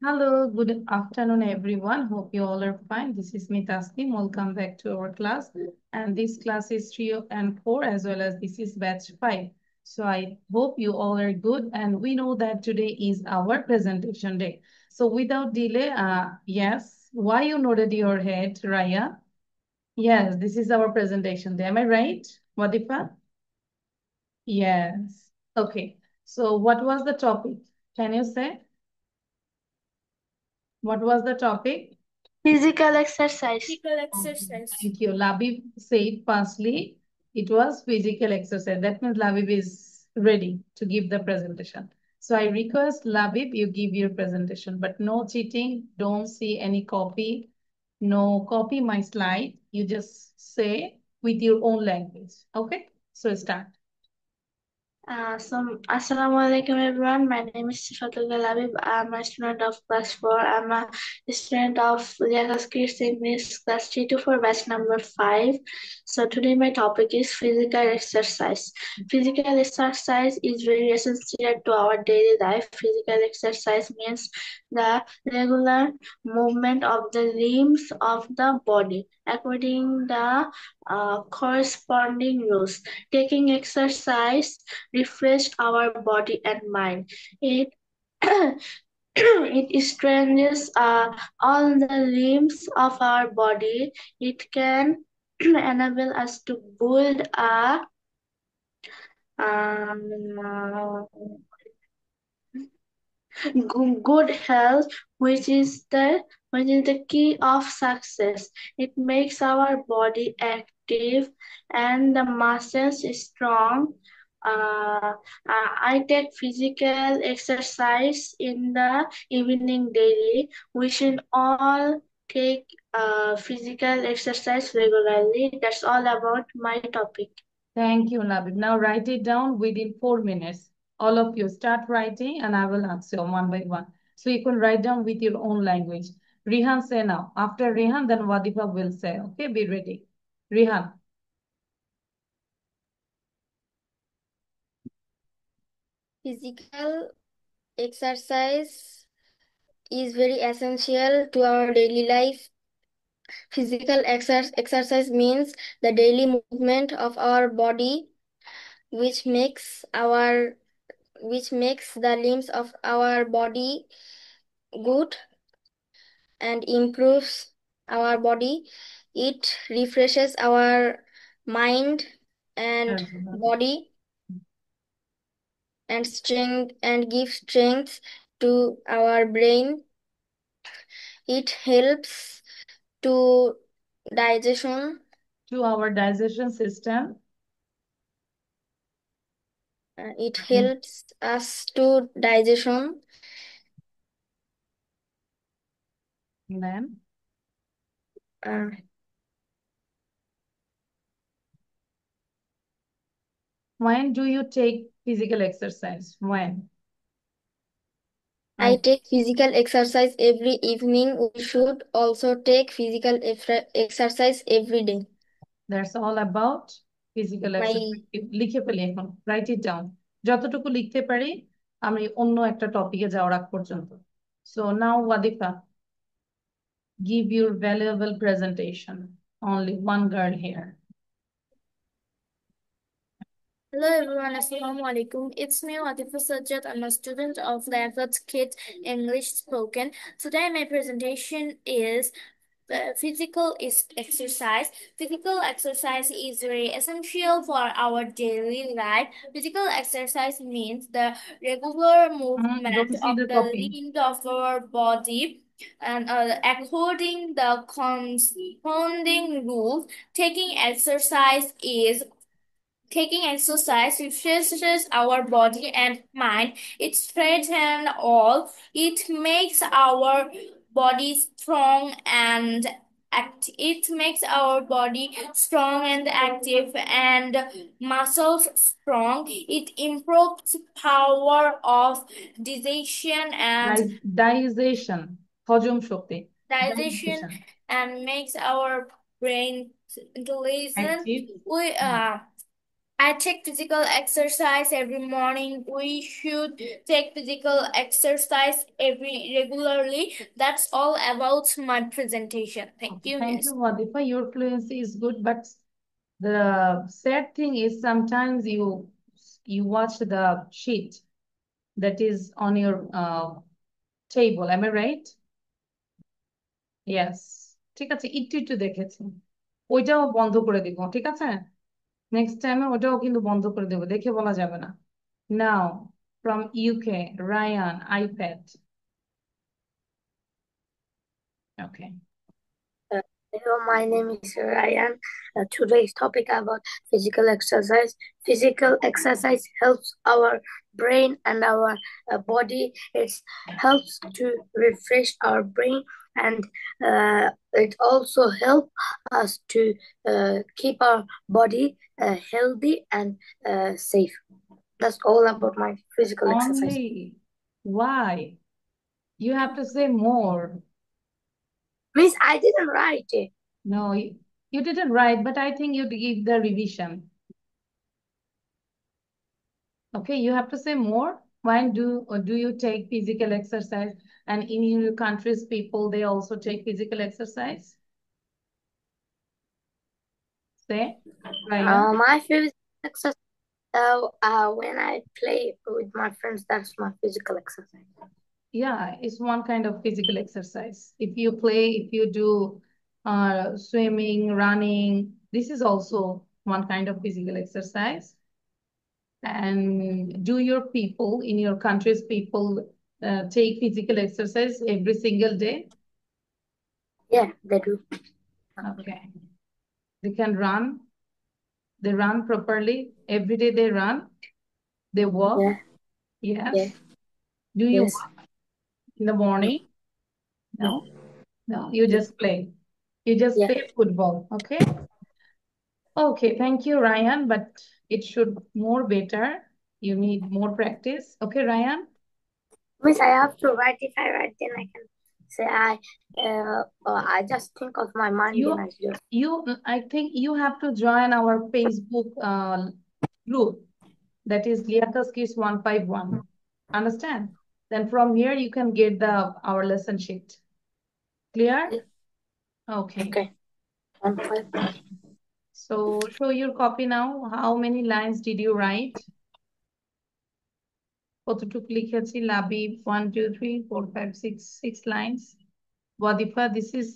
Hello, good afternoon, everyone. Hope you all are fine. This is me, Tasneem. Welcome back to our class. And this class is 3 and 4, as well as this is batch 5. So I hope you all are good. And we know that today is our presentation day. So without delay, yes, why you nodded your head, Raya? Yes, this is our presentation day. Am I right, Wadifa? Yes. Okay. So what was the topic? Can you say? What was the topic? Physical exercise. Physical Okay, exercise. thank you. Labib said firstly, it was physical exercise. That means Labib is ready to give the presentation. So I request Labib, you give your presentation, but no cheating. Don't see any copy. No copy my slide. You just say with your own language. Okay? So start. Assalamu alaikum everyone. My name is Sifatul Labib. I'm a student of class 4. I'm a student of Liaquat Kids English class 3 to 4 batch number 5. So today my topic is physical exercise. Physical exercise is very essential to our daily life. Physical exercise means the regular movement of the limbs of the body according the corresponding rules. Taking exercise refreshed our body and mind. It strengthens all the limbs of our body. It can enable us to build a um, good health, which is the key of success. It makes our body active and the muscles strong. I take physical exercise in the evening daily. We should all take physical exercise regularly. That's all about my topic. Thank you, Labib. Now write it down within 4 minutes. All of you start writing and I will answer one by one. So you can write down with your own language. Rihan, say now. After Rihan, then Wadifa will say. Okay, be ready. Rihan. Physical exercise is very essential to our daily life. Physical exercise means the daily movement of our body, which makes our which makes the limbs of our body good and improves our body. It refreshes our mind and body and strength and gives strength to our brain. It helps to digestion. To our digestion system. It helps us to digestion. Then, Uh, when do you take physical exercise? When? I take physical exercise every evening. We should also take physical exercise every day. That's all about physical exercise. লিখে ফেলি এখন। Write it down. যতটুকু লিখতে পারি আমি অন্য একটা টপিকে যাওয়ার আগ পর্যন্ত। So now Wadifa, give your valuable presentation. Only one girl here. Hello everyone, Assalamu alaikum. It's me, Watifa Sajjad. I'm a student of Liaquat Kids English Spoken. Today my presentation is physical exercise. Physical exercise is very essential for our daily life. Physical exercise means the regular movement Don't see of the the copy. limbs of our body. And according the corresponding rules, taking exercise refreshes our body and mind. It strengthens all. It makes our body strong and it makes our body strong and active and muscles strong. It improves power of digestion and Digestion. হজম শক্তি। digestion and makes our brain intelligent. Active. I take physical exercise every morning. We should take physical exercise every regularly. That's all about my presentation. Thank you, Thank Miss. you, Wadifa. Your fluency is good, but the sad thing is sometimes you watch the sheet that is on your table. Am I right? Yes. ঠিক আছে, একটু একটু দেখেছি। ওইটাও বন্ধ করে দিব, ঠিক আছে? নেক্সট টাইমে ওটাও কিন্তু বন্ধ করে দেবো, দেখে বলা যাবে না। Now, from UK, Ryan, iPad. Okay. Hello, my name is Ryan. Today's topic about physical exercise. Physical exercise helps our brain and our body. It helps to refresh our brain, and it also helps us to keep our body healthy and safe. That's all about my physical exercise. Only. Why? You have to say more. Miss, I didn't write it. No, you didn't write, but I think you give the revision. Okay, you have to say more. Why do you take physical exercise? And in your country's people, they also take physical exercise? Say, Ryan. My favorite exercise when I play with my friends, that's my physical exercise. Yeah, it's one kind of physical exercise. If you play, if you do swimming, running, this is also one kind of physical exercise. And do your people in your country's people take physical exercise every single day? Yeah, they do. Okay. They can run. They run properly. Every day they run. They walk. Yeah. Yes. Yeah. Do you Yes. walk in the morning? No. No, you just play. You just Yeah. play football. Okay. Okay, thank you, Ryan, but it should more better. You need more practice. Okay, Ryan? Miss, I have to write. If I write, then I can say I just think of my mind and I just. I think you have to join our Facebook group. That is Liakas Kids 151. Understand? Then from here you can get our lesson sheet. Clear? Okay. Okay. 151. So show your copy now. How many lines did you write? কতটুকু লিখেছি? Labib 1 2 3 4 5 6 lines. Wadifa, this is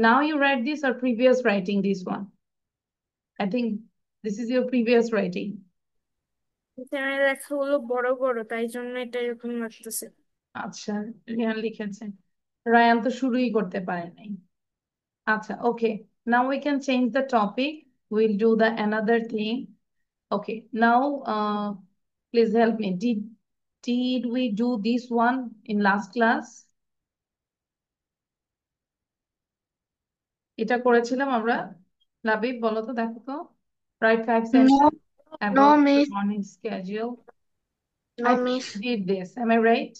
now you write this or previous writing this one? I think this is your previous writing. এখানে লেখা হলো বড় বড়, তাই জন্য এটা এরকম লাগতেছে। আচ্ছা, রিয়ান লিখেছে। রায়ান তো শুরুই করতে পারে নাই। আচ্ছা, okay. Now we can change the topic. We'll do the another thing. Okay, now please help me. Did we do this one in last class? এটা করেছিলাম আমরা? লাবিব বলো তো, দেখো তো। Write 5 sentences about miss. your morning schedule. No, I miss. did this. Am I right?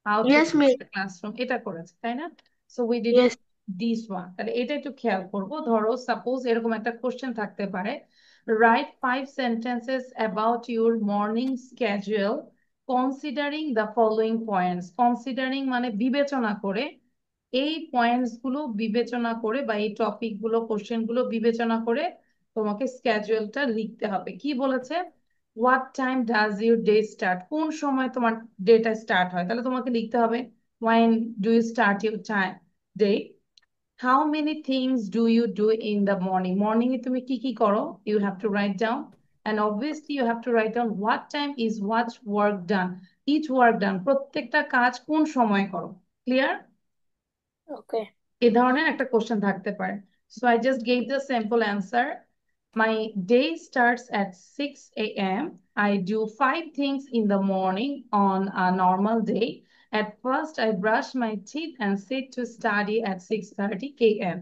How to Yes, miss. the classroom. এটা করেছে, তাই না? So we did Yes. this one. তাহলে এটা একটু খেয়াল করবো। ধরো সাপোজ এরকম একটা কোশ্চেন থাকতে পারে, write 5 sentences about your morning schedule considering the following points. Considering মানে বিবেচনা করে, এই পয়েন্টস গুলো বিবেচনা করে বা এই টপিক গুলো কোশ্চেন গুলো বিবেচনা করে তোমাকে স্কেজুয়ালটা লিখতে হবে। কি বলেছে? What time does your day start? কোন সময় তোমার ডেটা স্টার্ট হয়? তাহলে তোমাকে লিখতে হবে when do you start your day? How many things do you do in the morning? Morning এ তুমি কি কি করো? You have to write down. And obviously you have to write down what time is what work done. Each work done. প্রত্যেকটা কাজ কোন সময় করো? Clear? Okay. এই ধরনের একটা কোশ্চেন থাকতে পারে। So I just gave the simple answer. My day starts at 6 a.m. I do 5 things in the morning on a normal day. At first, I brush my teeth and sit to study at 6:30 a.m.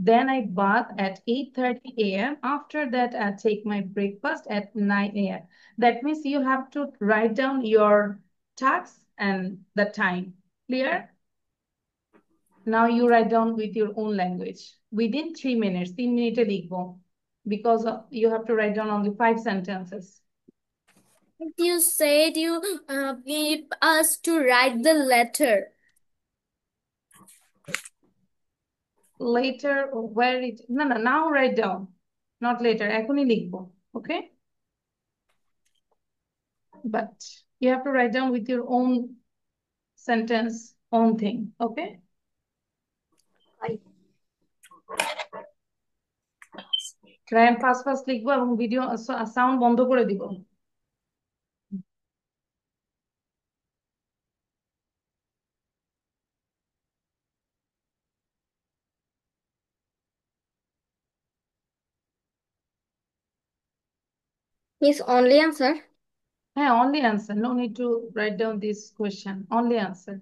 Then I bath at 8:30 a.m. After that, I take my breakfast at 9 a.m. That means you have to write down your tasks and the time. Clear? Now you write down with your own language. Within 3 minutes, 3 মিনিটে লিখবো। because you have to write down only 5 sentences. You said you need us to write the letter. Later, where it, no, now write down, not later, এখনই লিখবো, okay? But you have to write down with your own sentence, own thing, okay? Rayan first লিখবো এবং video sound বন্ধ করে দিব। Miss, only answer? হ্যাঁ, only answer, no need to write down this question, only answer.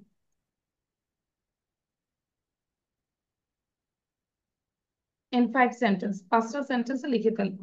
In 5 sentences, 5টা সেন্টেন্সে লিখে ফেলবো।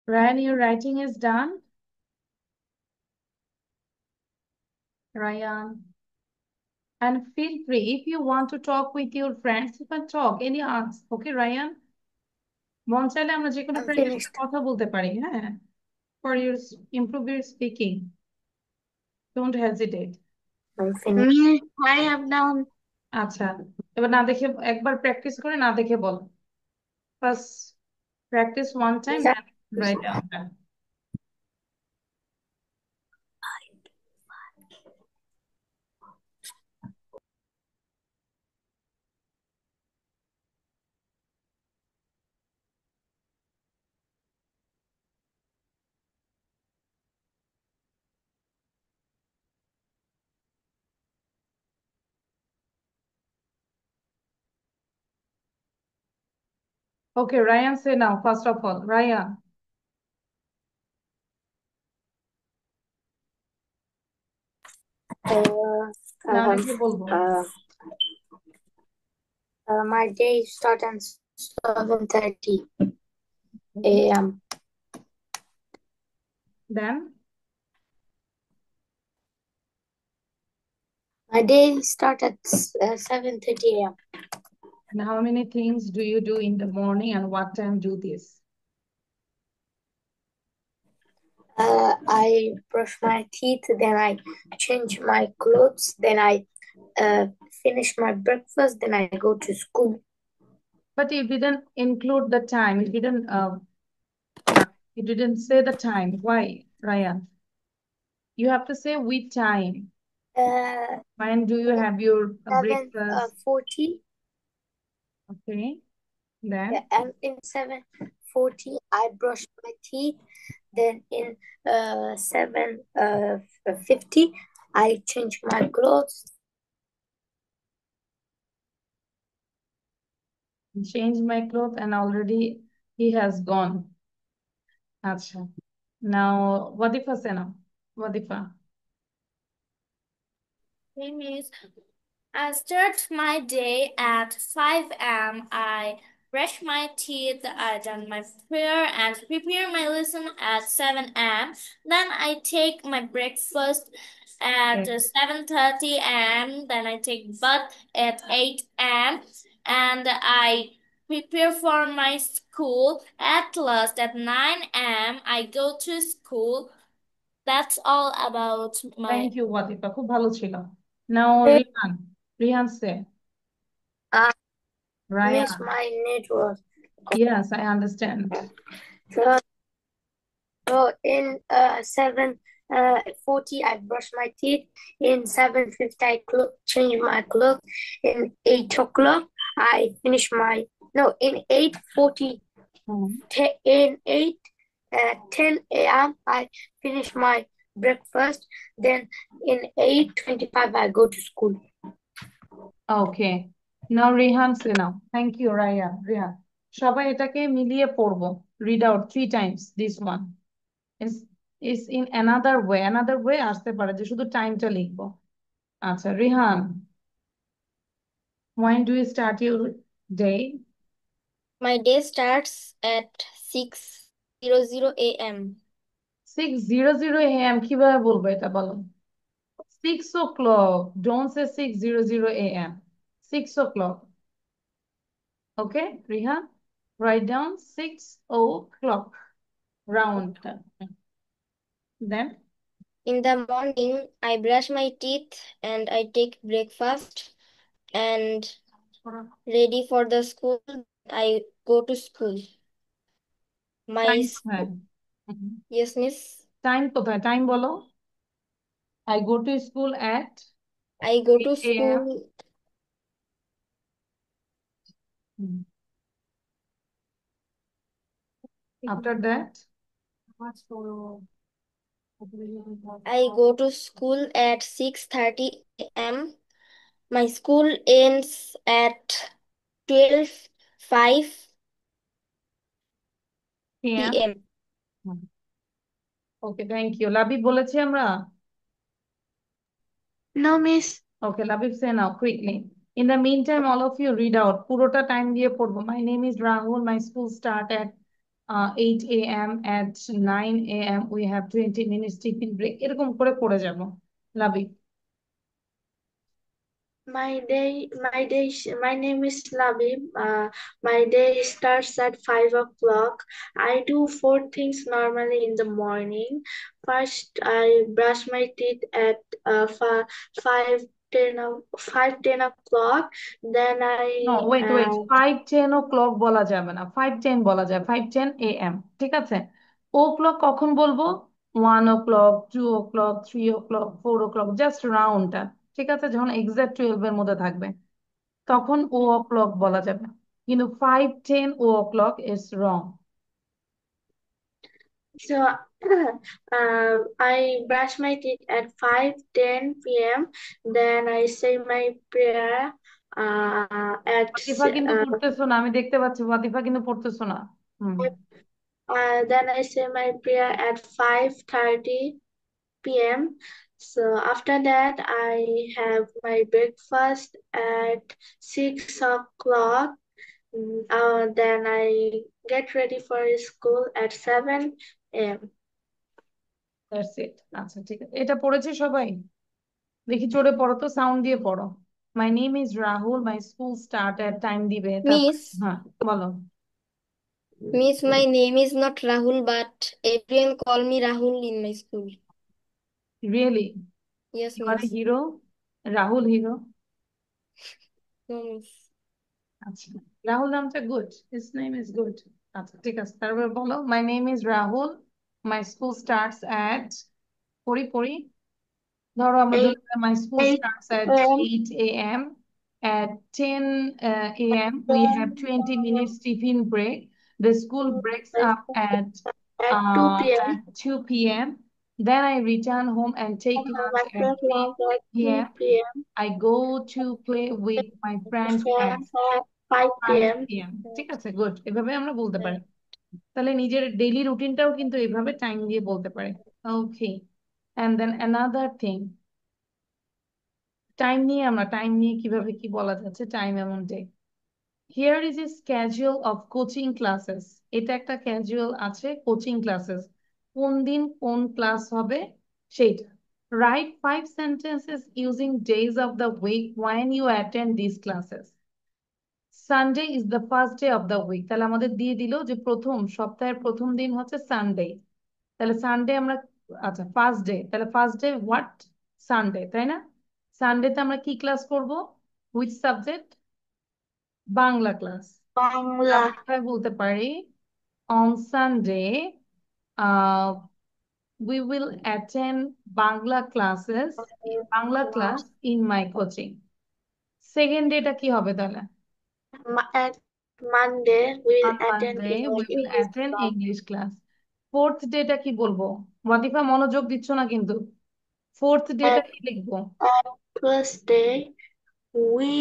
Ryan, your writing is done? Ryan. And feel free, if you want to talk with your friends, you can talk, any ask, okay, Ryan? মন চাইলে আমরা যে কোনো I'm ফ্রেন্ডের সাথে finished. কথা বলতে পারি, হ্যাঁ? For your improve your speaking. Don't hesitate. I'm finished. I have done. আচ্ছা, এবার না দেখে একবার প্র্যাকটিস করে না দেখে বল। First practice one time, Yes, then write down that. Okay, Ryan, say now, first of all, Ryan. না দেখে বলবো। My day starts at 7:30 a.m. Then My day starts at 7:30 a.m. and how many things do you do in the morning and what time do this? I brush my teeth, then I change my clothes, then I finish my breakfast, then I go to school. But you didn't include the time. You didn't You didn't say the time. Why, Ryan? You have to say with time. When do you have your breakfast? 7:40. Okay. Then And in 7:40, I brush my teeth. Then in 7:50, I change my clothes. change my clothes and already he has gone. Acha. Now, Wadifa say now. Wadifa. Okay, Miss. I start my day at 5 a.m. I brush my teeth, I done my prayer and prepare my lesson at 7 a.m. Then I take my breakfast at Okay. 7:30 a.m. Then I take bath at 8 a.m. and I prepare for my school. At last at 9 a.m. I go to school. That's all about my Thank you, Wadifa. খুব ভালো ছিল. Now, Rihan. Rihan say. Miss Ryan. my network. Yes, I understand. So in 7:40, I brush my teeth. In 7:50, I change my clothes. In 8 o'clock, I finish my in 8:40. In 10 a.m. I finish my breakfast. Then in 8:25, I go to school. Okay. Now, Rihan say now. Thank you, Ryan. Rihan. সবাই এটাকে মিলিয়ে পড়বো. Read out 3 times this one. Is in another way. Another way আসতে পারে যে শুধু টাইমটা লিখবো। আচ্ছা, Rihan. When do you start your day? My day starts at 6:00 a.m. 6:00 a.m. কিভাবে বলবো এটা বলো? 6 o'clock. Don't say 6:00 a.m. 6 o'clock. Okay, Rihan? Write down 6 o'clock. Round. Then? In the morning, I brush my teeth and I take breakfast and ready for the school. I go to school. My Time s- হ্যাঁ। yes, miss. Time কোথায়? Time বলো। I go to school at I go to 8 a.m. school. After that, I go to school at 6:30 a.m. My school ends at 12:05 p.m. p.m. Okay, thank you. Labib বলেছি আমরা? No, miss. Okay, Labib say now quickly. In the meantime, all of you read out. পুরোটা time দিয়ে পড়বো. My name is Rahul. My school start at 8 a.m. At 9 a.m. we have 20 minutes tiffin break. এরকম করে পড়ে যাবো. Labib. My name is Labib. My day starts at 5 o'clock. I do 4 things normally in the morning. First, I brush my teeth at 5:10 o'clock. Then No, wait. 5:10 o'clock বলা যাবে না। 5:10 বলা যায়। 5:10 a.m. ঠিক আছে? o'clock কখন বলবো? 1 o'clock, 2 o'clock, 3 o'clock, 4 o'clock, just roundটা। ঠিক আছে? যখন exact 12 এর মধ্যে থাকবে তখন o'clock বলা যাবে। কিন্তু 5:10 o'clock is wrong. So I brush my teeth at 5:10 p.m. Then I say my prayer at ওয়াতিফা কিন্তু পড়তেছো না, আমি দেখতে পাচ্ছি ওয়াতিফা কিন্তু পড়তেছো না। then I say my prayer at 5:30 p.m. So after that, I have my breakfast at 6 o'clock. Then I get ready for school at 7 a.m. That's it. আচ্ছা ঠিক আছে, এটা পড়েছে সবাই? দেখি জোরে পড়ো তো, সাউন্ড দিয়ে পড়ো। My name is Rahul. My school start at time দিবে। Miss, হ্যাঁ বলো। Miss, my name is not Rahul, but everyone call me Rahul in my school. Really? Yes, You are a miss. hero? Rahul hero? No, miss. আচ্ছা, রাহুল নামটা good. His name is good. আচ্ছা ঠিক আছে, তারপর বলো, my name is Rahul, my school starts at, পড়ি ধরো আমরা ধরি 8 my school 8 starts at a.m. 8 a.m. At 10 a.m. we have 20 Then minutes tiffin break. The school breaks up at 2 p.m. at 2 p.m. Then I return home and take lunch My at class 3 lunch at 3 p.m. p.m. I go to play with my friends at At 5 p.m. 5 p.m. ঠিক আছে, good, এভাবে আমরা বলতে পারি। তাহলে নিজের daily রুটিনটাও কিন্তু এভাবে টাইম দিয়ে বলতে পারে। Okay, and then another thing, time নিয়ে কিভাবে কি বলা যাচ্ছে, টাইম অ্যামাউন্টে। Here is a schedule of coaching classes, এটা একটা ক্যাজুয়াল আছে কোচিং ক্লাসেস, কোন দিন কোন ক্লাস হবে সেইটা। Right 5 sentences using days of the week when you attend these classes. Sunday is the first day of the week, তাহলে আমাদের দিয়ে দিল যে প্রথম সপ্তাহের প্রথম দিন হচ্ছে সানডে, তাহলে সানডে আমরা, আচ্ছা ফার্স্ট ডে, তাহলে ফার্স্ট ডে হোয়াট, সানডে, তাই না? সানডেতে আমরা কি ক্লাস করব, which subject, Bangla class. Bangla. আমরা বলতে পারি on Sunday we will attend Bangla classes, Bangla class in my coaching. Second data কি হবে তাহলে? At Monday, we will On attend Monday our we will English attend class. English class. Fourth data কি বলবো? ওয়াতিফা মনোযোগ দিচ্ছ না কিন্তু, ফোর্থ ডেটা At, কি লিখবো? at Thursday, we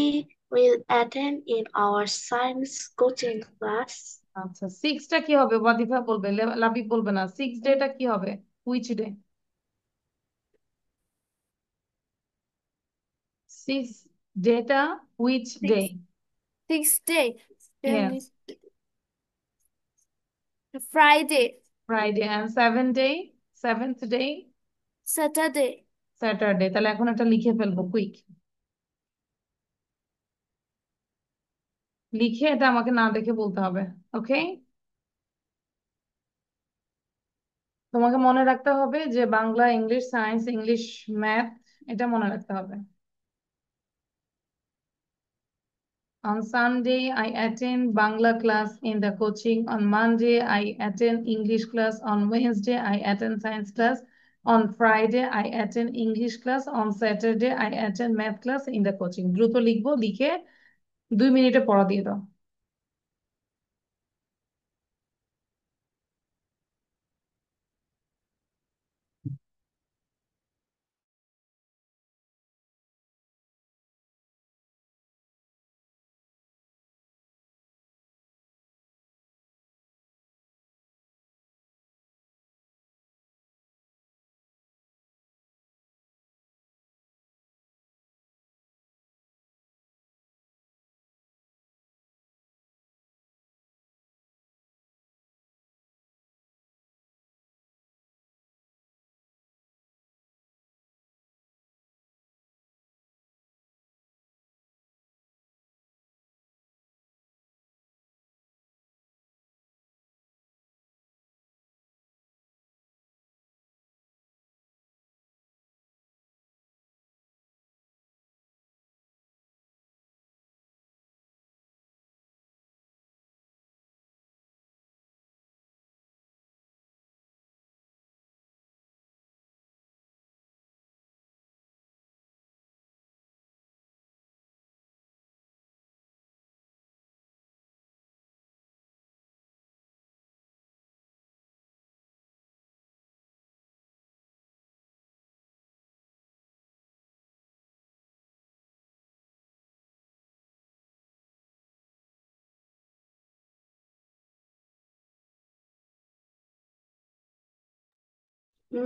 will attend in our science coaching class. আচ্ছা, সিক্সটা কি হবে? ওয়াতিফা বলবে, লাবিব বলবে না। সিক্স ডেটা কি হবে, হুইচ ডে? সিক্স ডেটা which day? Sixth day. Yes, Friday. Friday. And seventh day? Saturday. Saturday. তাহলে এখন একটা লিখে ফেলবো কুইক, লিখে এটা আমাকে না দেখে বলতে হবে। ওকে, তোমাকে মনে রাখতে হবে যে Bangla, English, science, English, math, এটা মনে রাখতে হবে। On Sunday, I attend Bangla class in the coaching. On Monday, I attend English class. On Wednesday, I attend science class. On Friday, I attend English class. On Saturday, I attend math class in the coaching. দ্রুত লিখবো, লিখে 2 মিনিটে পড়া দিয়ে দাও।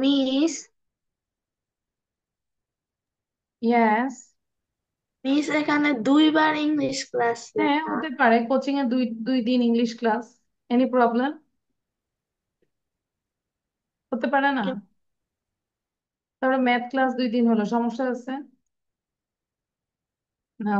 Miss, Yes, Miss এখানে 2বার English class হ্যাঁ লেখা। হতে পারে, কোচিং এ দুই দুই দিন ইংলিশ ক্লাস, এনি প্রবলেম? হতে পারে না? তারপরে ম্যাথ ক্লাস 2 দিন হলো, সমস্যা আছে? না।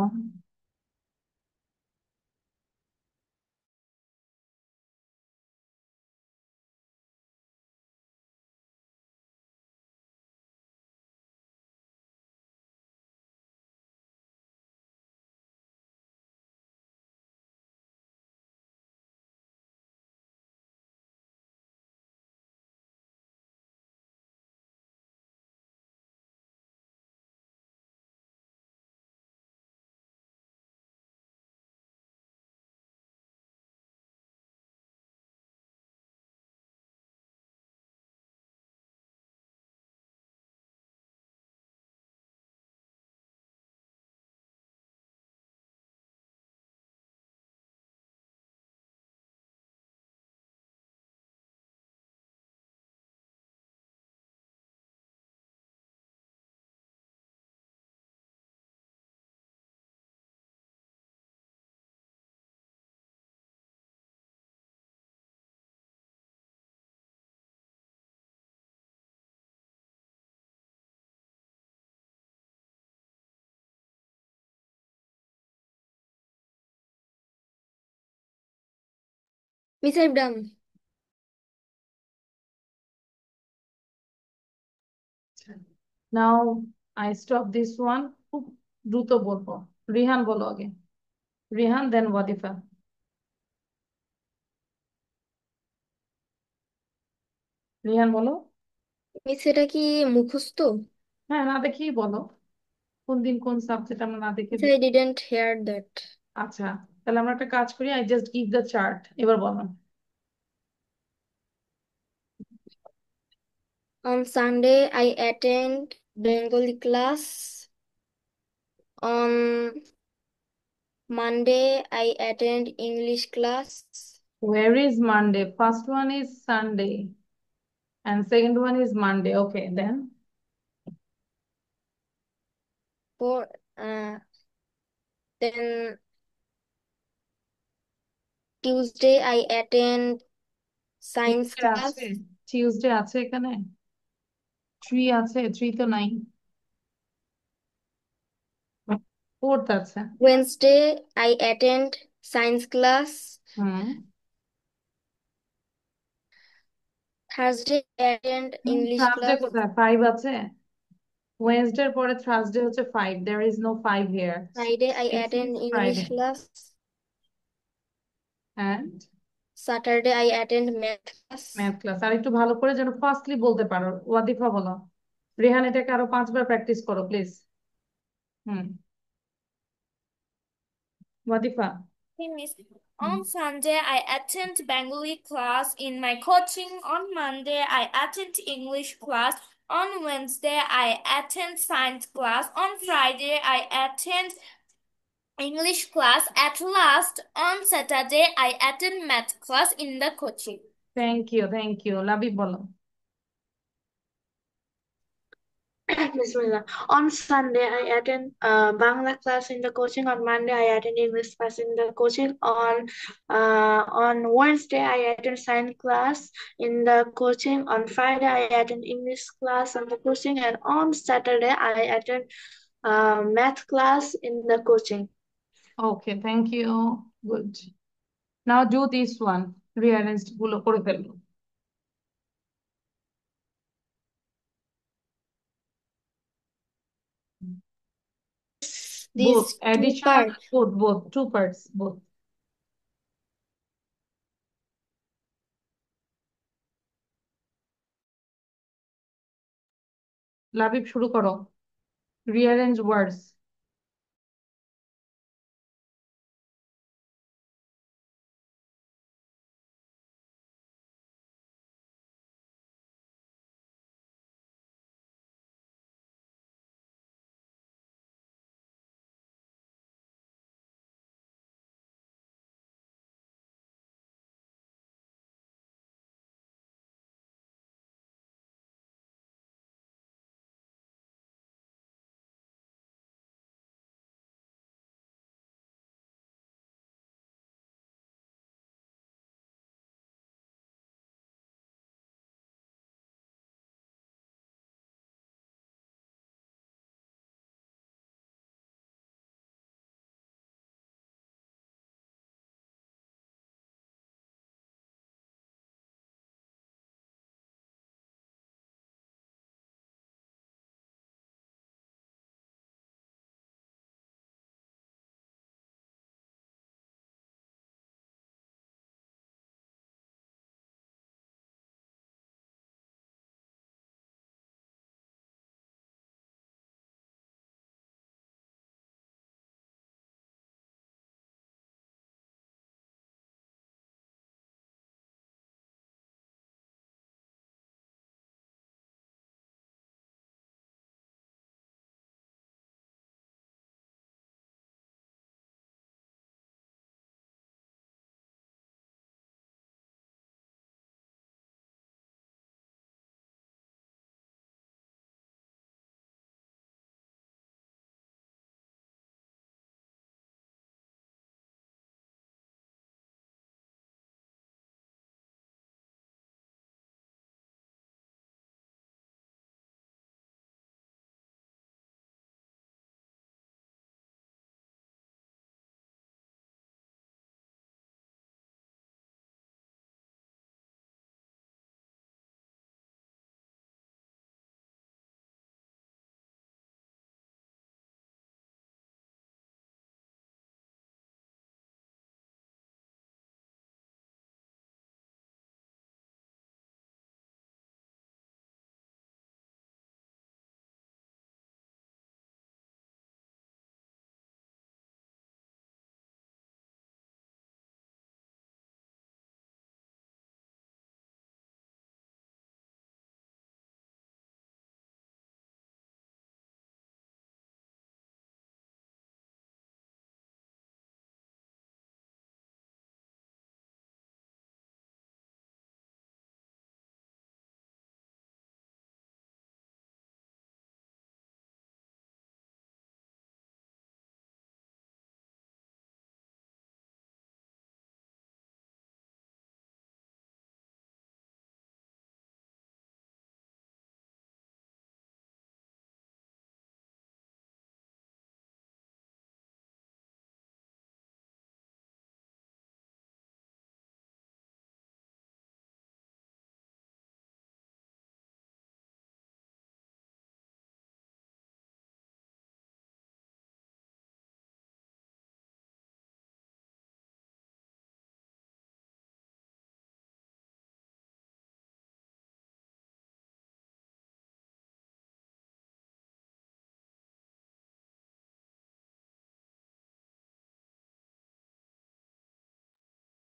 Miss, I've done. Now I stop this one. খুব দ্রুত বলবো। রিহান বলো আগে। রিহান দেন ওয়াদিফা। রিহান বলো। মিস, এটা কি মুখস্থ? হ্যাঁ, না দেখেই বলো কোন দিন কোন সাবজেক্ট আমরা না দেখে Miss, I didn't hear that. আচ্ছা, তাহলে আমরা একটা কাজ করি, I just give the chart, এবার বলো। On Sunday, I attend Bengali class. On Monday, I attend English class. Where is Monday? First one is Sunday and second one is Monday. Okay, then Then Tuesday, I attend science Tuesday class. আছে? Tuesday আছে এখানে? 3 আছে? 3 তো নাই। 4th আছে। Wednesday, I attend science class. Thursday, I attend English Thursday class. কোথায়? 5 আছে? Wednesday এর পরে থার্সডে হচ্ছে 5, there is no 5 here. Friday, I This attend is English Friday. class. And Saturday, I attend math class. Math class. আর একটু ভালো করে যেন ফার্স্টলি বলতে পারো। ওয়াদিফা বলো। রেহান এটাকে আরো 5বার প্র্যাকটিস করো please. ওয়াদিফা। Hey, Miss. On Sunday, I attend Bengali class in my coaching. On Monday, I attend English class. On Wednesday, I attend science class. On Friday, I attend English class. At last, on Saturday, I attend math class in the coaching. Thank you. Labib বলো। Bismillah. On Sunday, I attend Bangla class in the coaching. On Monday, I attend English class in the coaching. On Wednesday, I attend science class in the coaching. On Friday, I attend English class in the coaching, and on Saturday, I attend math class in the coaching. Okay, thank you. Good. Now do this one. Rearrange গুলো করে ফেলবো। Both These two addition, parts. both 2 parts, both. Labib শুরু করো। Rearrange words.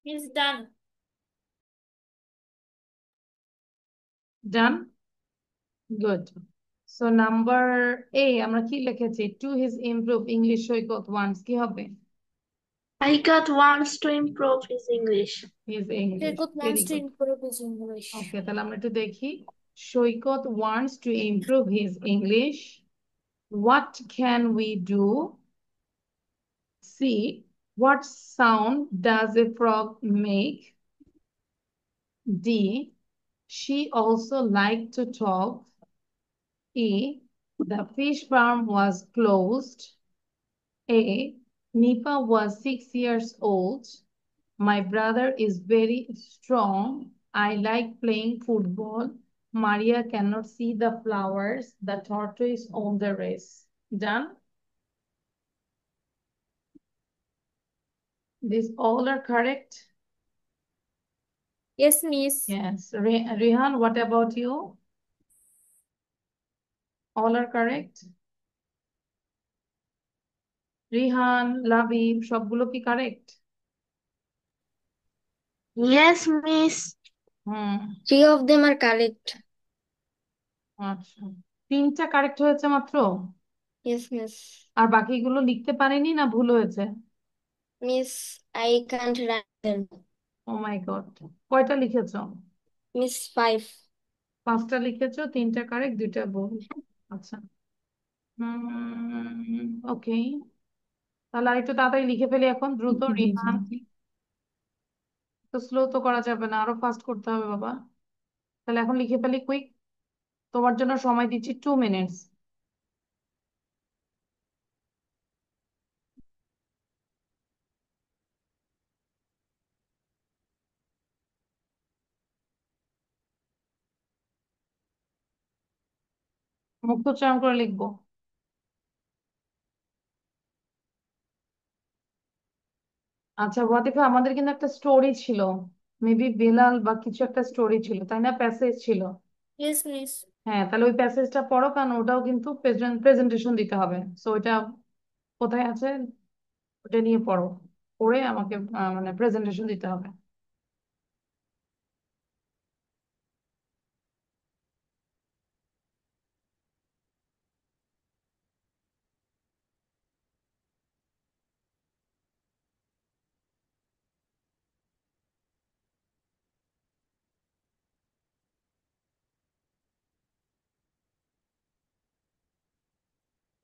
Miss done. Done? Good. So number A আমরা কি লিখেছি? To his improved English Saikat wants কি হবে? Saikat wants to improve his English. His English. Saikat Very wants to good. improve his English. Okay, তাহলে আমরা একটু দেখি। সৈকত wants to improve his English. What can we do? C. What sound does a frog make? D. She also liked to talk. E. The fish farm was closed. A. Nipa was 6 years old. My brother is very strong. I like playing football. Maria cannot see the flowers. The tortoise on the race. Done? These all are correct? Yes, Miss. Yes. Rehan, what about you? All are correct? Rehan, Labib, সবগুলো কি correct? Yes, Miss. Hmm, 3 of them are correct. আচ্ছা। 3টা correct হয়েছে মাত্র? Yes, Miss. আর বাকিগুলো লিখতে পারেনি না ভুল হয়েছে? Miss, I can't write them. Oh my God, কয়টা লিখেছো? Miss, 5. 5টা লিখেছো, 3টা কারেক্ট, 2টা ভুল। আচ্ছা, ওকে, তাহলে আর একটু তাড়াতাড়ি লিখে ফেলি এখন, দ্রুত। রিহান, তো স্লো তো করা যাবে না, আরো ফাস্ট করতে হবে বাবা। তাহলে এখন লিখে ফেলি কুইক, তোমার জন্য সময় দিচ্ছি 2 মিনিটস। মুক্তোচ্চারণ করে লিখবো। আচ্ছা ওয়াতিফা, আমাদের কিন্তু একটা স্টোরি ছিল, মেবি বেলাল বা কিছু একটা স্টোরি ছিল, তাই না? প্যাসেজ ছিল। Yes, Miss. হ্যাঁ, তাহলে ওই প্যাসেজটা পড়ো, কারণ ওটাও কিন্তু প্রেজেন্টেশন দিতে হবে। সো ওইটা কোথায় আছে, ওটা নিয়ে পড়ো, পড়ে আমাকে মানে প্রেজেন্টেশন দিতে হবে।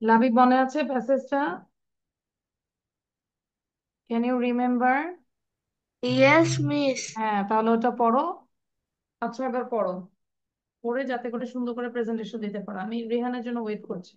লাবিব, মনে আছে প্যাসেজটা? Can you remember? Yes, Miss. হ্যাঁ, তাহলে ওটা পড়ো, 5-6 বার পড়ো, পড়ে যাতে করে সুন্দর করে প্রেজেন্টেশন দিতে পারো। আমি রেহানের জন্য ওয়েট করছি।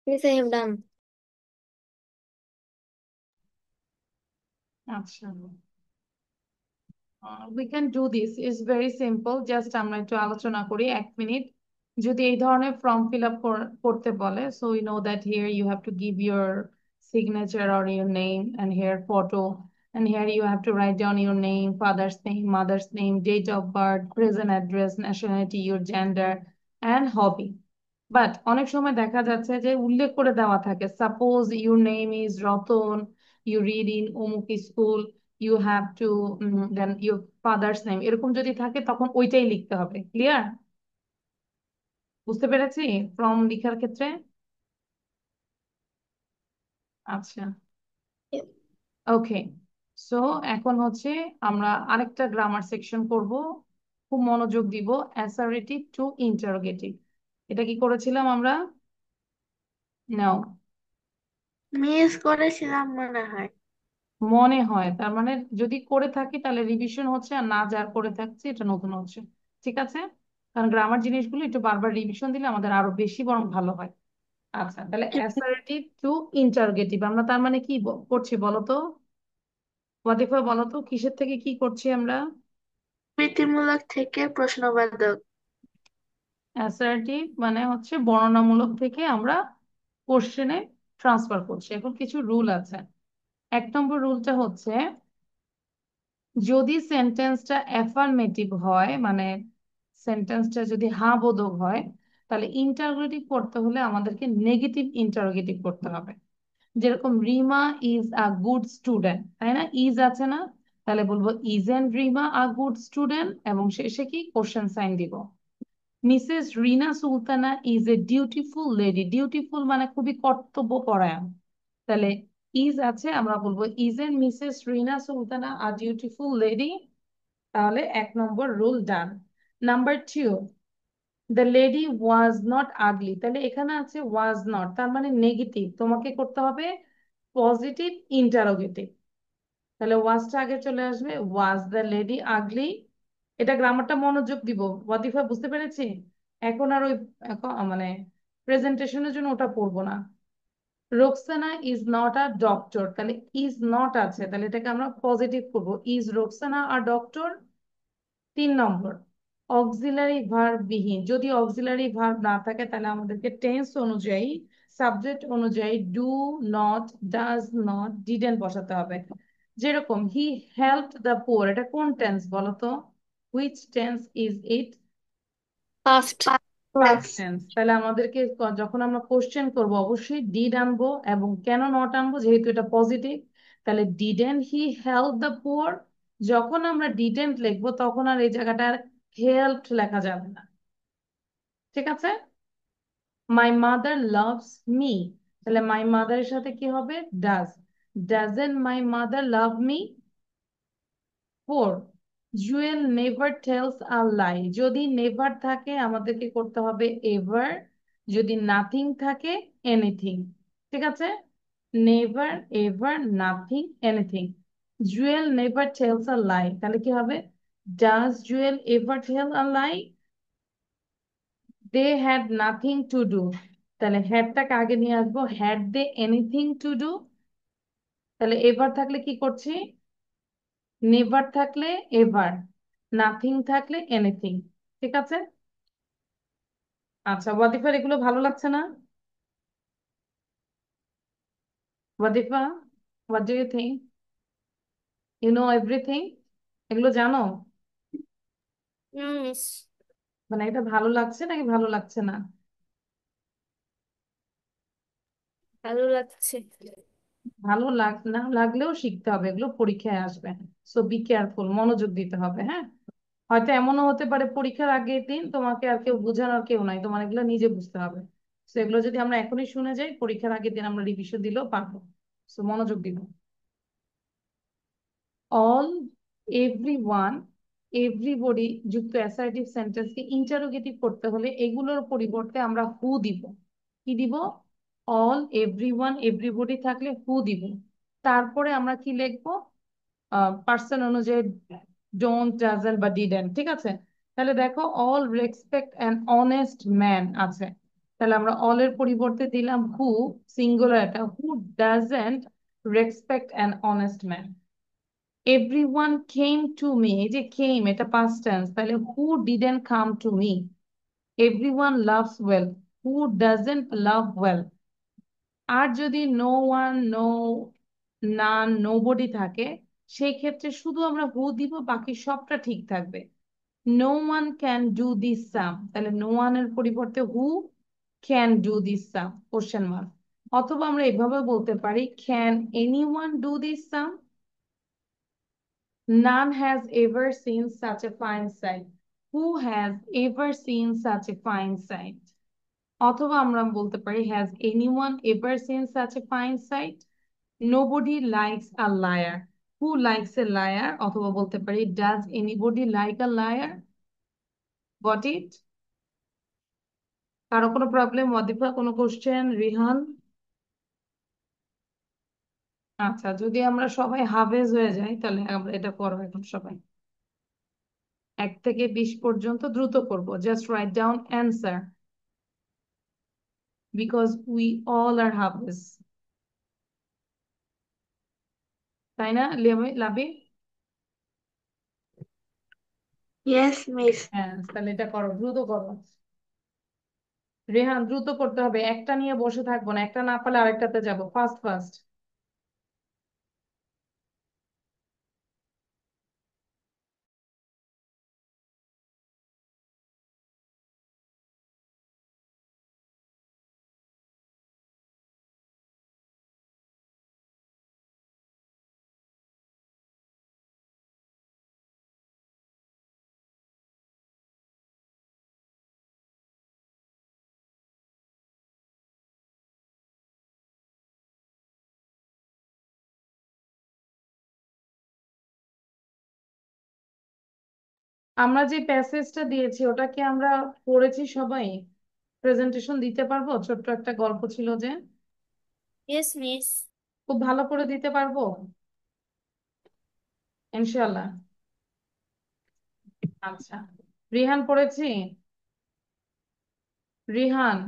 Miss, I have done. আচ্ছা, we can do this, is very simple, just আমরা একটু আলোচনা করি 1 মিনিট। যদি এই ধরনের ফর্ম ফিল আপ করতে বলে, so you know that here you have to give your signature or your name, and here photo, and here you have to write down your name, father's name, mother's name, date of birth, present address, nationality, your gender, and hobby। But অনেক সময় দেখা যাচ্ছে যে উল্লেখ করে দেওয়া থাকে, suppose your name is Ratan, you read in অমুক school, you have to then your father's name, এরকম যদি থাকে তখন ওইটাই লিখতে হবে। ক্লিয়ার? বুঝতে পেরেছি ফ্রম লেখার ক্ষেত্রে? আচ্ছা, ওকে। সো এখন হচ্ছে আমরা আরেকটা গ্রামার সেকশন করব, খুব মনোযোগ দিব। অ্যাসারেটিভ টু ইন্টারোগেটিভ, এটা কি করেছিলাম আমরা? নাও, মিস করেছিলাম মনে হয়। মনে হয়, তার মানে যদি করে থাকি তাহলে রিভিশন হচ্ছে, আর না যার করে থাকছি এটা নতুন হচ্ছে। ঠিক আছে, কারণ গ্রামার জিনিসগুলো একটু বারবার রিভিশন দিলে আমাদের আরো বেশি বরং ভালো হয়। আচ্ছা, তাহলে অ্যাসারেটিভ টু ইন্টারোগেটিভ আমরা তার মানে কি করছি বলো তো? ওয়াদিফা বলো তো, কিসের থেকে কি করছি আমরা? বৃত্তিমূলক থেকে প্রশ্নবাচক। অ্যাসার্টিভ মানে হচ্ছে বর্ণনামূলক থেকে আমরা কোশ্চেনে ট্রান্সফার করছি। এখন কিছু রুল আছে। 1 নম্বর রুলটা হচ্ছে, যদি সেন্টেন্সটা অ্যাফার্মেটিভ হয়, মানে সেন্টেন্সটা যদি হ্যাঁ বোধক হয়, তাহলে ইন্টারোগেটিভ করতে হলে আমাদেরকে নেগেটিভ ইন্টারোগেটিভ করতে হবে। যেরকম Rima is a good student, তাই না? ইজ আছে না, তাহলে বলবো isn't Rima a good student, এবং শেষে কি কোশ্চেন সাইন দিব। Mrs Rina Sultana is a dutiful lady, dutiful মানে খুবই কর্তব্যপরায়ণ, তাহলে ইজ আছে, আমরা বলবো isn't Mrs Rina Sultana a dutiful lady. তাহলে 1 নম্বর rule done. Number 2, the lady was not ugly, তাহলে এখানে আছে ওয়াজ নট, তার মানে নেগেটিভ, তোমাকে করতে হবে পজিটিভ ইন্টারোগেটিভ। তাহলে ওয়াজটা আগে চলে আসবে, ওয়াজ দ্য লেডি আগলি। এটা গ্রামারটা মনোযোগ দিব, ওয়াদিফা বুঝতে পেরেছি? এখন আর ওই মানে প্রেজেন্টেশনের জন্য ওটা পড়বো না। Roksana is not a doctor, তাহলে ইজ নট আছে, তাহলে এটাকে আমরা পজিটিভ করবো, is Roksana a doctor. 3 number, auxiliary verb বিহীন, যদি অক্সিলারি ভার্ব না থাকে তাহলে আমাদেরকে টেন্স অনুযায়ী, সাবজেক্ট অনুযায়ী do not, does not, didn't বসাতে হবে। যেরকম হি হেল্পড দ্য পুয়ার, এটা কোন টেন্স বলো তো? Which tense is it? Past. Past tense. তাহলে আমাদেরকে যখন আমরা কোশ্চেন করব অবশ্যই ডিড আনবো, এবং কেন নট আনবো, যেহেতু এটা পজিটিভ। তাহলে didn't he help the poor, যখন আমরা ডিডেন্ট লিখবো তখন আর এই জায়গাটার হেল্প লেখা যাবে না। ঠিক আছে? মাই মাদার লাভস মি, তাহলে মাই মাদারের সাথে কি হবে? Does. Doesn't my mother love me? 4, Jewel never tells a lie, যদি নেভার থাকে আমাদেরকে করতে হবে এভার, যদি নাথিং থাকে এনিথিং। ঠিক আছে, never, ever, nothing, anything. Jewel never tells a lie, তাহলে কি হবে? Does Jewel ever tell a lie? They had nothing to do, তাহলে হ্যাডটাকে আগে নিয়ে আসবো, had they anything to do? তাহলে এভার থাকলে কি করছি? নেভার থাকলে এভার, নাথিং থাকলে এনিথিং। ঠিক আছে? আচ্ছা, ওয়াদিফার এগুলো ভালো লাগছে না? Wadifa, what do you think? You know everything? এগুলো জানো? No, miss. মানে এটা ভালো লাগছে নাকি ভালো লাগছে না? ভালো লাগছে। ভালো না লাগলেও শিখতে হবে, এগুলো পরীক্ষায় আসবে। সো বি কেয়ারফুল, মনোযোগ দিতে হবে, হ্যাঁ। হয়তো এমনও হতে পারে পরীক্ষার আগের দিন তোমাকে আর কেউ বোঝানোর কেউ নাই, তোমার এগুলো নিজে বুঝতে হবে। তো এগুলো যদি আমরা এখনই শুনে যাই, পরীক্ষার আগের দিন আমরা রিভিশন দিলেও পারবো। সো মনোযোগ দিব। অল, এভরিওয়ান, এভরিবডি যুক্ত অ্যাসার্টিভ সেন্টেন্সকে ইন্টারোগেটিভ করতে হলে এগুলোর পরিবর্তে আমরা হু দিব। কি দিব? অল, এভরিওয়ান, এভরিবডি থাকলে হু দিব। তারপরে আমরা কি লিখবো? পার্সন অনুযায়ী ডোন্ট, ডাজন্ট বা ডিডেন্ট। ঠিক আছে, তাহলে দেখো all respect an honest man আছে, তাহলে আমরা অল এর পরিবর্তে দিলাম হু, সিঙ্গুলার, এটা who doesn't respect an honest man. Everyone came to me, এই যে কেম এটা পাস্ট টেন্স, তাহলে who didn't come to me. Everyone loves well, who doesn't love well. আর যদি no one, no, none, nobody থাকে, সেই ক্ষেত্রে শুধু আমরা হু দিব, বাকি সবটা ঠিক থাকবে। No one can do this sum, তাহলে নো ওয়ান এর পরিবর্তে who can do this sum, question mark. অথবা আমরা এভাবে বলতে পারি, can anyone do this sum? None has ever seen such a fine sight. who has ever seen such a fine sight? অথবা আমরা বলতে পারি has anyone ever seen such a fine sight? Nobody likes a liar. Who likes a liar? অথবা বলতে পারি does anybody like a liar? Got it? কারো কোনো problem? ওয়াদিফা কোনো কোশ্চেন? রিহান? আচ্ছা, যদি আমরা সবাই হাফেজ হয়ে যাই তাহলে আমরা এটা করবো এখন সবাই 1 থেকে 20 পর্যন্ত দ্রুত করব। Just write down answer because we all are হাফেজ, তাই না লাবি? Yes, Miss. হ্যাঁ, তাহলে এটা করো, দ্রুত করো। রেহান দ্রুত করতে হবে, একটা নিয়ে বসে থাকবো না, একটা না পারলে আরেকটাতে যাবো, ফাস্ট ফাস্ট। আমরা যে প্যাসেজটা দিয়েছি ওটা কি আমরা পড়েছি সবাই? প্রেজেন্টেশন দিতে পারবো? ছোট্ট একটা গল্প ছিল যে, Yes, Miss. খুব ভালো করে দিতে পারবো ইনশাল্লাহ। আচ্ছা, রিহান পড়েছি? Rihan?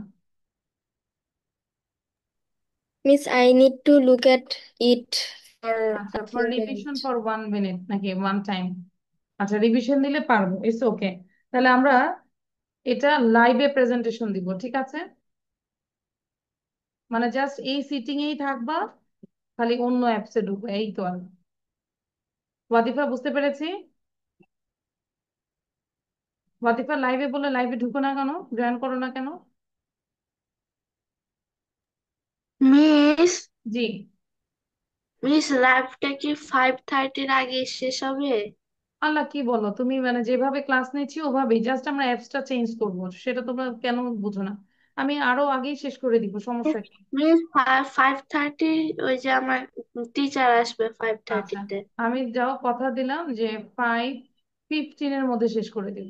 Miss, I need to look at it for আচ্ছা, a for few revision minutes. For 1 minute নাকি 1 টাইম? আচ্ছা, রিভিশন দিলে পারবো, ইটস ওকে। তাহলে আমরা এটা লাইভে প্রেজেন্টেশন দিব, ঠিক আছে? মানে জাস্ট এই সিটিং এই থাকবা, খালি অন্য অ্যাপসে ঢুকবে, এই তো। আর ওয়াদিফা বুঝতে পেরেছি? ওয়াদিফা লাইভে বলে লাইভে ঢুকো না কেন, জয়েন করো না কেন? মিস, জি। লাইভটা কি 5:30-র আগে শেষ হবে? আল্লাহ, কি বলো তুমি? মানে যেভাবে ক্লাস নিচ্ছি ওভাবেই, জাস্ট আমরা অ্যাপসটা চেঞ্জ করব, সেটা তোমরা কেন বুঝো না? আমি আরো আগেই শেষ করে দিব, সমস্যা কি? মিস, 5:30 ওই যে আমার টিচার আসবে ফাইভ আচ্ছা, থার্টিতে আমি যাও কথা দিলাম যে 5:15 মধ্যে শেষ করে দিব,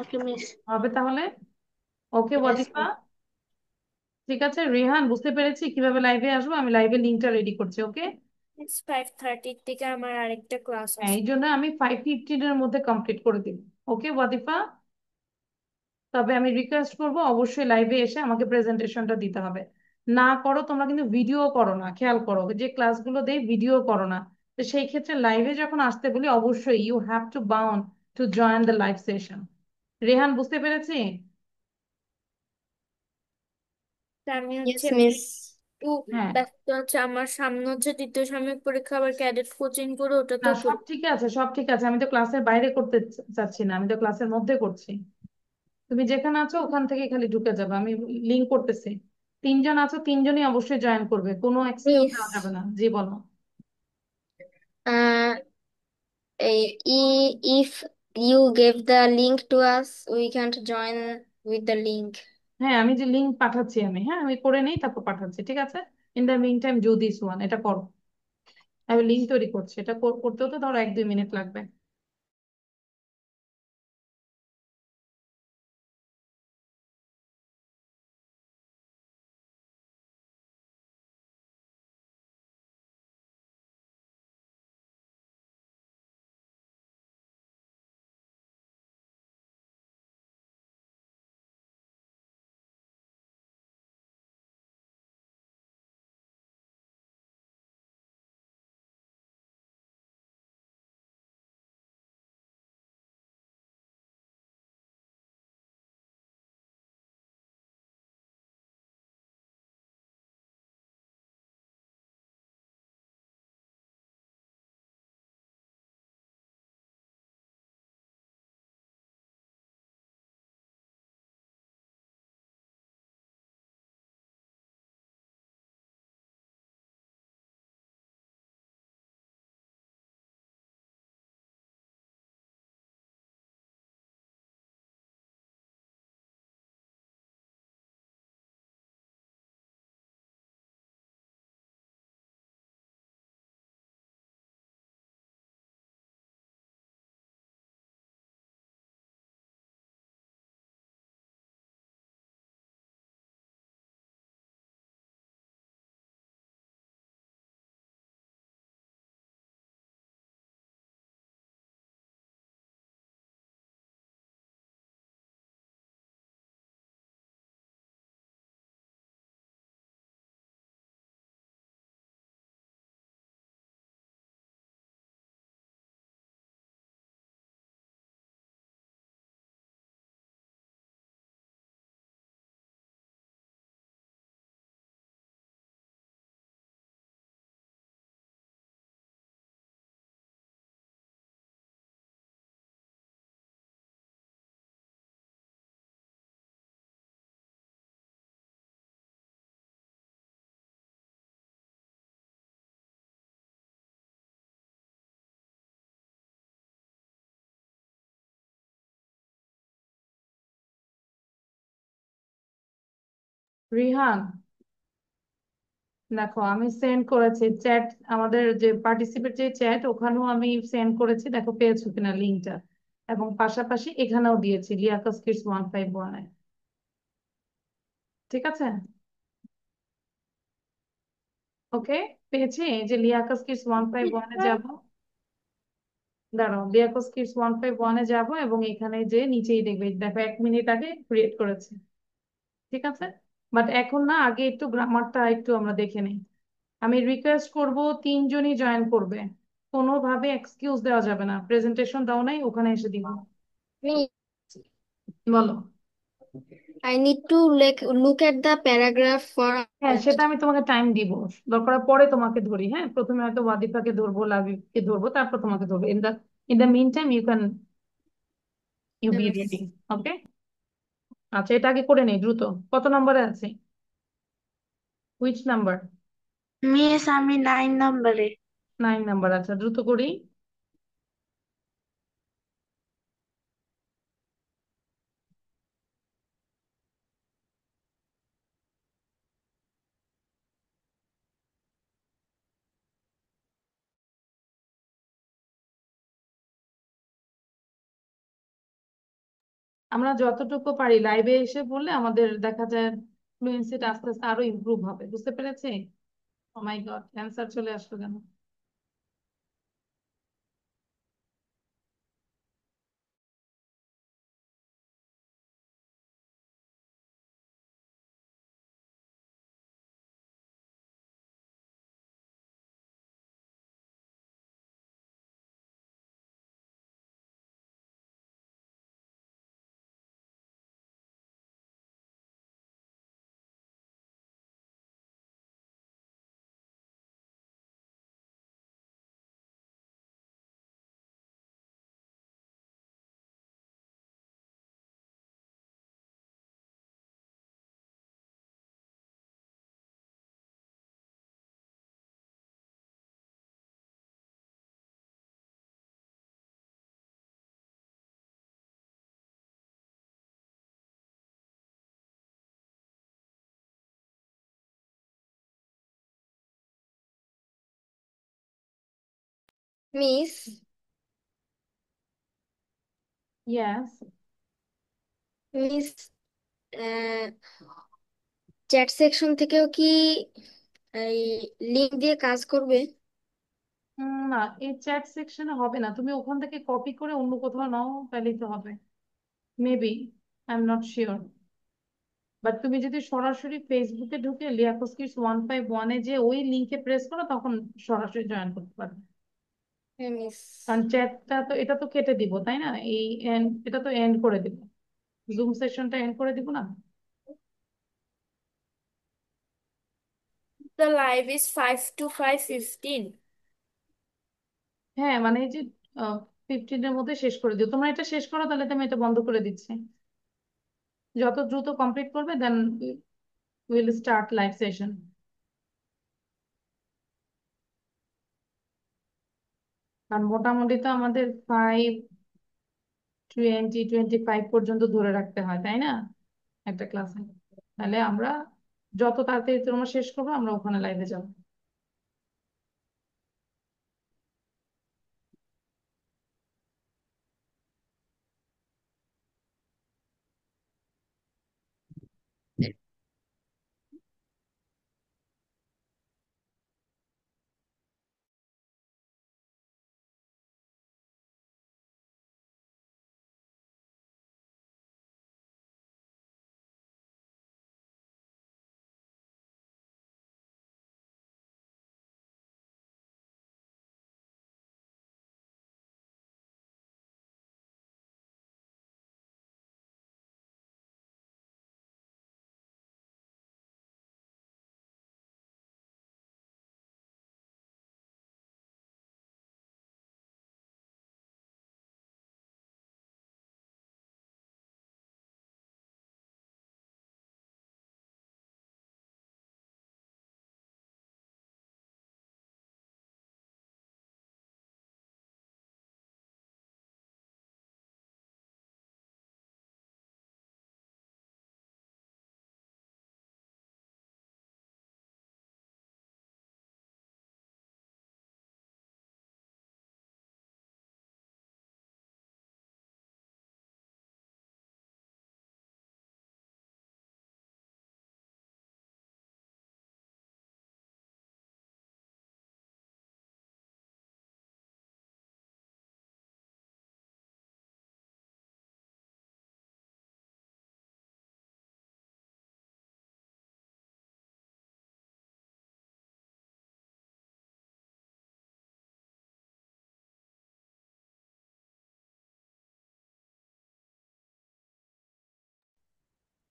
ওকে মিস। হবে তাহলে? Okay yes Wadifa? ঠিক আছে। রিহান বুঝতে পেরেছি কিভাবে লাইভে আসবো, আমি লাইভে লিঙ্কটা রেডি করছি, ওকে? It's 5:30 থেকে আমার আরেকটা ক্লাস হ্যাঁ, আছে। এই জন্য আমি 5:15 মধ্যে কমপ্লিট করে দিব। ওকে ওয়াদিফা? তবে আমি রিকোয়েস্ট করব অবশ্যই লাইভে এসে আমাকে প্রেজেন্টেশনটা দিতে হবে। না করো তোমরা কিন্তু ভিডিও করো না, খেয়াল করো যে ক্লাসগুলো দেই ভিডিও করো না। তো সেই ক্ষেত্রে লাইভে যখন আসতে বলি অবশ্যই you have to bound to join the live session. Rehan বুঝতে পেরেছি? তা আমি Yes, হচ্ছে Miss. একটু হ্যাঁ, ব্যস্ত আছে, আমার সামনে হচ্ছে দ্বিতীয় সাময়িক পরীক্ষা, আবার ক্যাডেট কোচিং করে ওটা না তো সব ঠিক আছে, সব ঠিক আছে, আমি তো ক্লাসের বাইরে করতে চাচ্ছি না, আমি তো ক্লাসের মধ্যে করছি। তুমি যেখানে আছো ওখান থেকে খালি ঢুকে যাবে, আমি লিঙ্ক করতেছি। 3 জন আছো, 3 জনই অবশ্যই জয়েন করবে, কোনো এক্সকিউজ দেওয়া যাবে Miss, না। জি বলো। uh, if you gave the link to us, we can't join with the link. হ্যাঁ, আমি যে লিঙ্ক পাঠাচ্ছি, আমি করে নেই তারপর পাঠাচ্ছি, ঠিক আছে? In the mean time do this one, এটা করো। আমি লিঙ্ক তৈরি করছি, এটা করতেও তো ধরো 1-2 মিনিট লাগবে। রিহান, দেখো আমি সেন্ড করেছি চ্যাট, আমাদের যে পার্টিসিপেট যে চ্যাট ওখানেও আমি সেন্ড করেছি, দেখো পেয়েছো কিনা লিঙ্কটা। এবং পাশাপাশি এখানেও দিয়েছি লিয়াকত কিডস 151-এ। ঠিক আছে, ওকে, পেয়েছি। এই যে লিয়াকত কিডস 151-এ যাব, দাঁড়াও, লিয়াকত কিডস 151-এ যাব এবং এখানে যে নিচেই দেখবে, দেখো 1 মিনিট আগে ক্রিয়েট করেছি। ঠিক আছে, বাট এখন না, আগে একটু গ্রামারটা একটু আমরা দেখে নিই। আমি রিকোয়েস্ট করব, 3জনই জয়েন করবে, কোনোভাবে এক্সকিউজ দেওয়া যাবে না। প্রেজেন্টেশন দাও নাই, ওখানে এসে দিব। বলো। I need to look at the paragraph for a হ্যাঁ, moment. সেটা আমি তোমাকে টাইম দিব, দরকার হয় পরে তোমাকে ধরি। হ্যাঁ, প্রথমে হয়তো ওয়াদিফাকে ধরবো, লাবিবকে ধরবো, তারপর তোমাকে ধরবো। In the meantime you be ready. Okay, আচ্ছা, এটা আগে করে নেই দ্রুত। কত নম্বরে আছে? Which number? মিস আমি 9 নম্বরে। 9 নাম্বার। আচ্ছা, দ্রুত করি। আমরা যতটুকু পারি লাইভে এসে বললে আমাদের দেখা যায় ফ্লুয়েন্সিটা আস্তে আস্তে আরো ইমপ্রুভ হবে। বুঝতে পেরেছি? ও মাই গড, অ্যান্সার চলে আসলো কেন? Miss, yes. Miss, chat section থেকেও কি এই লিংক দিয়ে কাজ করবে? না, এই চ্যাট সেকশনে হবে না, তুমি ওখান থেকে কপি করে অন্য কোথাও নাও, তাহলেই তো হবে। Maybe, I am not sure. But তুমি যদি সরাসরি ফেসবুকে ঢুকে লিয়াকত কিডস 151-এ যে ওই লিঙ্কে প্রেস করো, তখন সরাসরি জয়েন করতে পারবে। হ্যাঁ মিস। কারণ চ্যাটটা তো, এটা তো কেটে দিব, তাই না? এই এন্ড, এটা তো এন্ড করে দিব, জুম সেশনটা এন্ড করে দিব না? The live is 5 to 5:15. হ্যাঁ, মানে এই যে 15-এর মধ্যে শেষ করে দিও। তোমরা এটা শেষ করো, তাহলে তো আমি এটা বন্ধ করে দিচ্ছি। যত দ্রুত কমপ্লিট করবে, then will start live session. আর মোটামুটি তো আমাদের 5:20-25 পর্যন্ত ধরে রাখতে হয়, তাই না, একটা ক্লাসে? তাহলে আমরা যত তাড়াতাড়ি তোমরা শেষ করবো, আমরা ওখানে লাইভে যাবো।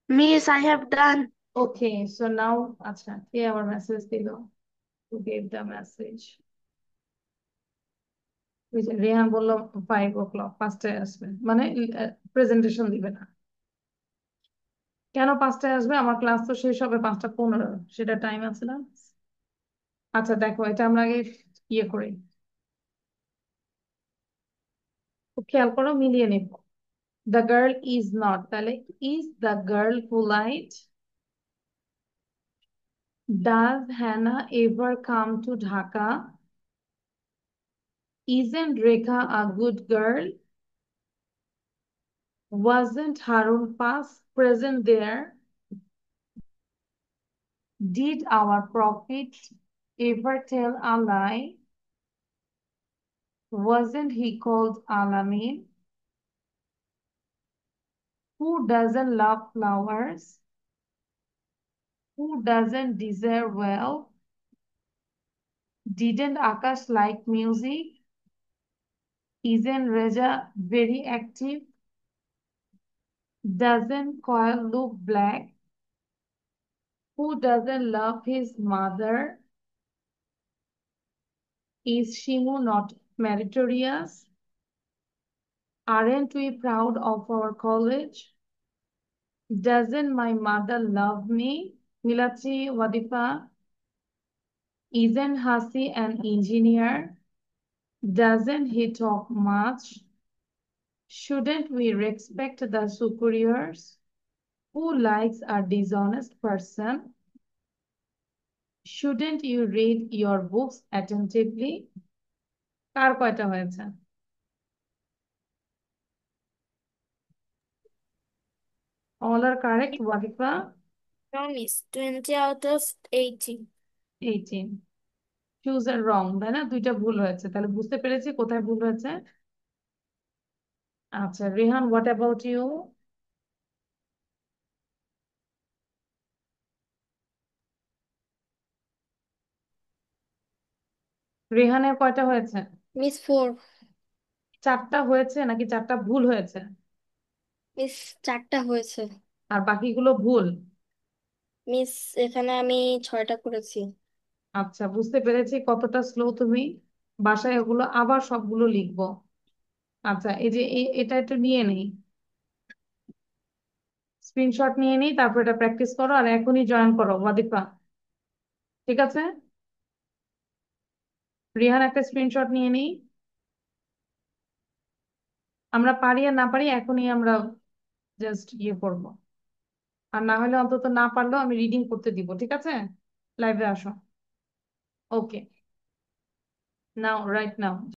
Miss, I have done. Okay, so now, acha, কে আবার মেসেজ দিল? Who gave the message? Rehan বললো 5 o'clock, 5টায় আসবে, মানে প্রেজেন্টেশন দিবে না। কেন 5টায় আসবে? আমার ক্লাস তো শেষ হবে 5:15, সেটা টাইম আছে না? আচ্ছা দেখো, এটা আমরা আগে ইয়ে করি, খুব খেয়াল করো, মিলিয়ে নিব। The girl is not, তাহলে is the girl polite? Does Hannah ever come to Dhaka? Isn't Rekha a good girl? Wasn't Harun Pass present there? Did our prophet ever tell a lie? Wasn't he called Alamin? Who doesn't love flowers? Who doesn't deserve wealth? Didn't Akash like music? Isn't Reza very active? Doesn't Coil look black? Who doesn't love his mother? Is Shimu not meritorious? Aren't we proud of our college? Doesn't my mother love me? Milachi Wadifa. Isn't Hasi an engineer? Doesn't he talk much? Shouldn't we respect the superiors? Who likes a dishonest person? Shouldn't you read your books attentively? কার কয়টা হয়েছে? All are correct, Wadifa. No, Miss. 20 out of 18. 18. Choose a wrong, তাই না? দুইটা ভুল হয়েছে, তাহলে বুঝতে পেরেছি কোথায় ভুল হয়েছে। আচ্ছা রেহান, what about you? রেহানের কয়টা হয়েছে? মিস 4। 4টা হয়েছে নাকি 4টা ভুল হয়েছে? মিস 4টা হয়েছে। আর বাকিগুলো ভুল? মিস এখানে আমি 6টা করেছি। আচ্ছা, বুঝতে পেরেছি কতটা স্লো তুমি। বাসায় ওগুলো আবার সবগুলো লিখবো। আচ্ছা, এই যে এটা একটু নিয়ে নেই, স্ক্রিনশট নিয়ে নিই, তারপর এটা প্র্যাকটিস করো, আর এখনই জয়েন করো ওয়াদিফা, ঠিক আছে? রিহান একটা স্ক্রিনশট নিয়ে নিই, আমরা পারি আর না পারি এখনই আমরা জাস্ট ইয়ে করবো, আর না হলে অন্তত না পারলেও আমি রিডিং করতে দিব, ঠিক আছে? লাইভে আসো। ওকে, নাও, রাইট নাও।